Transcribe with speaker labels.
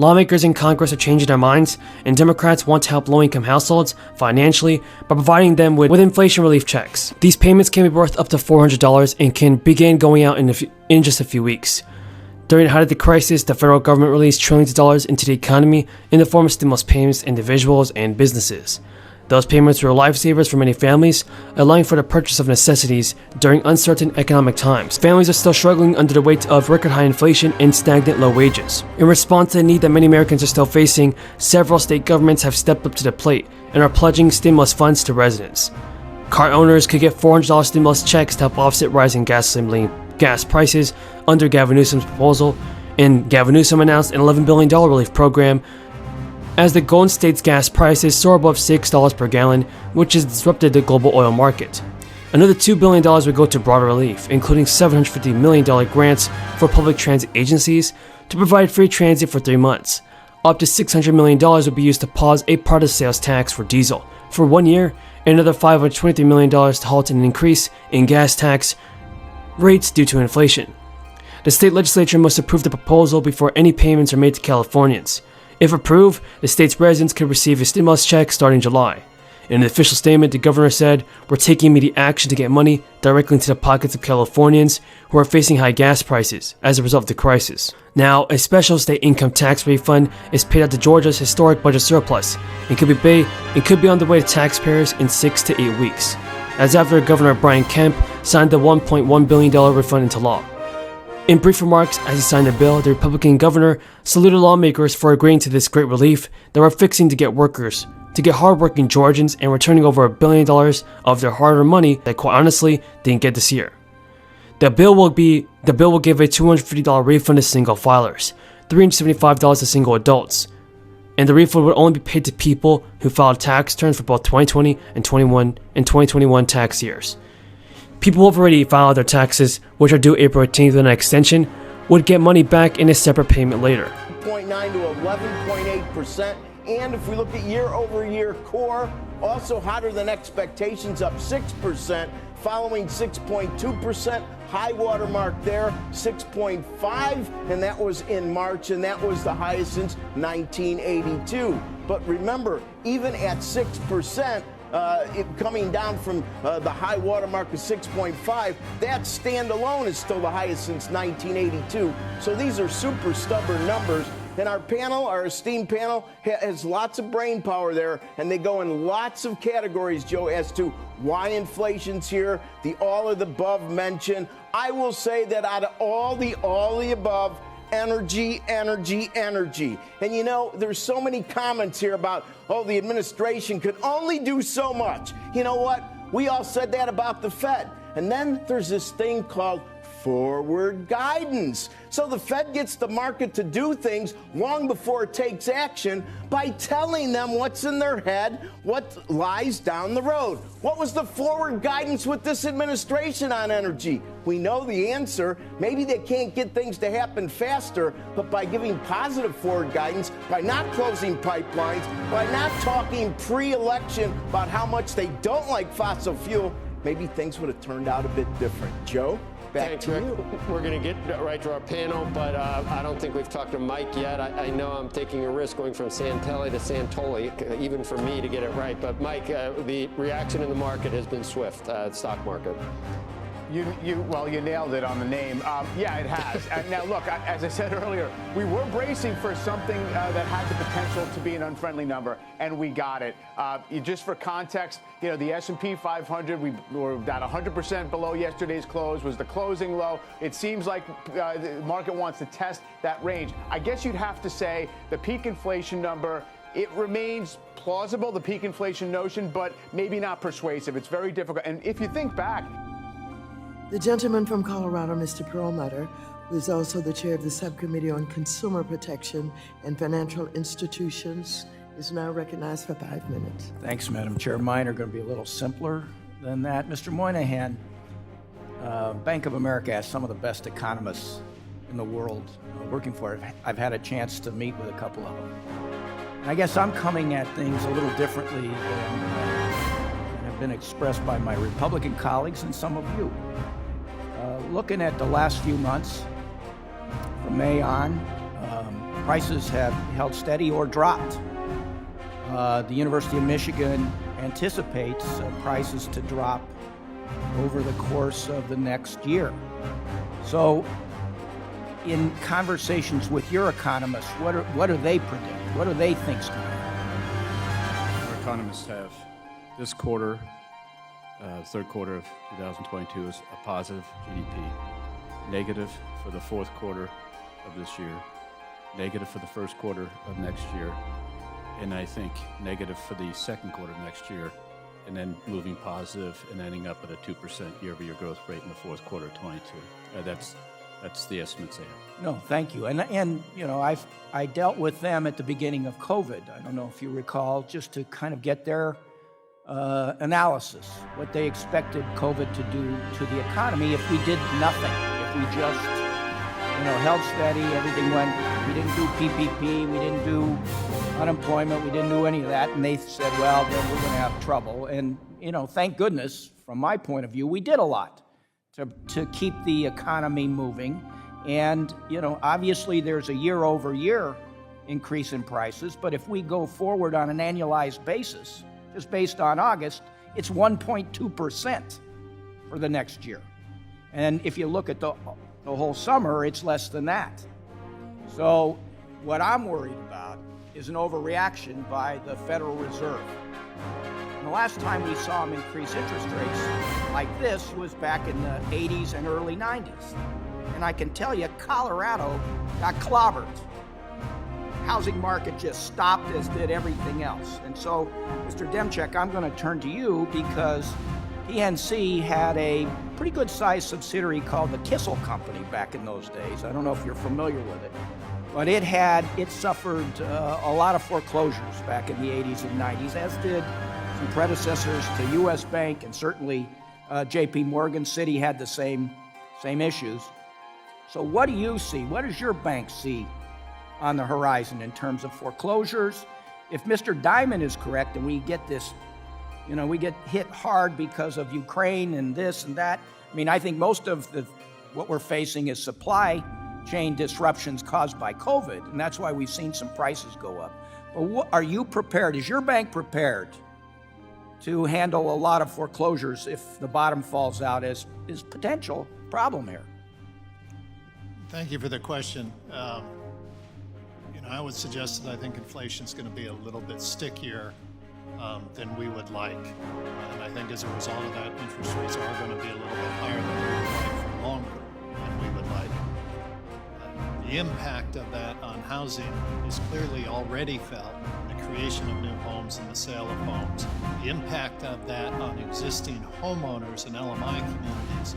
Speaker 1: Lawmakers in Congress are changing their minds, and Democrats want to help low-income households financially by providing them with inflation relief checks. These payments can be worth up to $400 and can begin going out in just a few weeks. During the height of the crisis, the federal government released trillions of dollars into the economy in the form of stimulus payments to individuals and businesses. Those payments were lifesavers for many families, allowing for the purchase of necessities during uncertain economic times. Families are still struggling under the weight of record high inflation and stagnant low wages. In response to the need that many Americans are still facing, several state governments have stepped up to the plate and are pledging stimulus funds to residents. Car owners could get $400 stimulus checks to help offset rising gas prices under Gavin Newsom's proposal, and Gavin Newsom announced an $11 billion relief program as the Golden State's gas prices soar above $6 per gallon, which has disrupted the global oil market. Another $2 billion would go to broader relief, including $750 million grants for public transit agencies to provide free transit for 3 months. Up to $600 million would be used to pause a part of sales tax for diesel for 1 year, and another $523 million to halt an increase in gas tax rates due to inflation. The state legislature must approve the proposal before any payments are made to Californians. If approved, the state's residents could receive a stimulus check starting July. In an official statement, the governor said, "We're taking immediate action to get money directly into the pockets of Californians who are facing high gas prices as a result of the crisis." Now, a special state income tax refund is paid out to Georgia's historic budget surplus and could be on the way to taxpayers in 6 to 8 weeks, as after Governor Brian Kemp signed the $1.1 billion refund into law. In brief remarks, as he signed the bill, the Republican governor saluted lawmakers for agreeing to this great relief that we're fixing to get hardworking Georgians and returning over $1 billion of their hard-earned money that quite honestly didn't get this year. The bill will give a $250 refund to single filers, $375 to single adults, and the refund would only be paid to people who filed tax returns for both 2020 and 2021 tax years. People who have already filed their taxes, which are due April 18th with an extension, would get money back in a separate payment later.
Speaker 2: 0.9 to 11.8%. And if we look at year-over-year core, also hotter than expectations, up 6%, following 6.2%. High water mark there, 6.5, and that was in March, and that was the highest since 1982. But remember, even at 6%, coming down from the high water mark of 6.5, that standalone is still the highest since 1982. So these are super stubborn numbers. And our panel, our esteemed panel, has lots of brain power there, and they go in lots of categories, Joe, as to why inflation's here, the all of the above mentioned. I will say that out of all the above, energy. And you know, there's so many comments here about, oh, the administration could only do so much. You know what? We all said that about the Fed. And then there's this thing called forward guidance. So the Fed gets the market to do things long before it takes action by telling them what's in their head, what lies down the road. What was the forward guidance with this administration on energy? We know the answer. Maybe they can't get things to happen faster, but by giving positive forward guidance, by not closing pipelines, by not talking pre-election about how much they don't like fossil fuel, maybe things would have turned out a bit different. Joe? Back to you.
Speaker 3: We're going to get right to our panel, but I don't think we've talked to Mike yet. I know I'm taking a risk going from Santelli to Santoli, even for me to get it right. But Mike, the reaction in the market has been swift, stock market.
Speaker 4: You nailed it on the name. Yeah, it has. Now, look, as I said earlier, we were bracing for something that had the potential to be an unfriendly number, and we got it. Just for context, you know, the S&P 500, we were about 100% below yesterday's close, was the closing low. It seems like the market wants to test that range. I guess you'd have to say the peak inflation number, it remains plausible, the peak inflation notion, but maybe not persuasive. It's very difficult. And if you think back,
Speaker 5: the gentleman from Colorado, Mr. Perlmutter, who is also the chair of the Subcommittee on Consumer Protection and Financial Institutions, is now recognized for 5 minutes.
Speaker 6: Thanks, Madam Chair. Mine are going to be a little simpler than that. Mr. Moynihan, Bank of America has some of the best economists in the world working for it. I've had a chance to meet with a couple of them. And I guess I'm coming at things a little differently than have been expressed by my Republican colleagues and some of you. Looking at the last few months, from May on, prices have held steady or dropped. The University of Michigan anticipates prices to drop over the course of the next year. So, in conversations with your economists, what do they predict? What do they think's going to happen?
Speaker 7: Our economists have this quarter, third quarter of 2022 is a positive GDP, negative for the fourth quarter of this year, negative for the first quarter of next year, and I think negative for the second quarter of next year, and then moving positive and ending up at a 2% year-over-year growth rate in the fourth quarter of 22. That's the estimates they have.
Speaker 6: No, thank you. And you know, I dealt with them at the beginning of COVID. I don't know if you recall, just to kind of get their analysis, what they expected COVID to do to the economy if we did nothing, if we just, held steady, everything went, we didn't do PPP, we didn't do unemployment, we didn't do any of that, and they said, well, then we're going to have trouble. And, thank goodness, from my point of view, we did a lot to keep the economy moving. And, obviously there's a year-over-year increase in prices, but if we go forward on an annualized basis, just based on August, it's 1.2% for the next year. And if you look at the whole summer, it's less than that. So what I'm worried about is an overreaction by the Federal Reserve. And the last time we saw them increase interest rates like this was back in the 80s and early 90s. And I can tell you, Colorado got clobbered. Housing market just stopped, as did everything else. And so, Mr. Demchek, I'm going to turn to you because PNC had a pretty good-sized subsidiary called the Kissel Company back in those days. I don't know if you're familiar with it, but it suffered a lot of foreclosures back in the 80s and 90s, as did some predecessors to U.S. Bank, and certainly J.P. Morgan. Citi had the same issues. So what do you see? What does your bank see on the horizon in terms of foreclosures? If Mr. Diamond is correct and we get this, we get hit hard because of Ukraine and this and that. I mean, I think most of what we're facing is supply chain disruptions caused by COVID, and that's why we've seen some prices go up. But are you prepared? Is your bank prepared to handle a lot of foreclosures if the bottom falls out as is potential problem here?
Speaker 8: Thank you for the question. I would suggest that I think inflation is going to be a little bit stickier than we would like. And I think as a result of that, interest rates are going to be a little bit higher than we would like for longer than we would like. The impact of that on housing is clearly already felt in the creation of new homes and the sale of homes. The impact of that on existing homeowners and LMI communities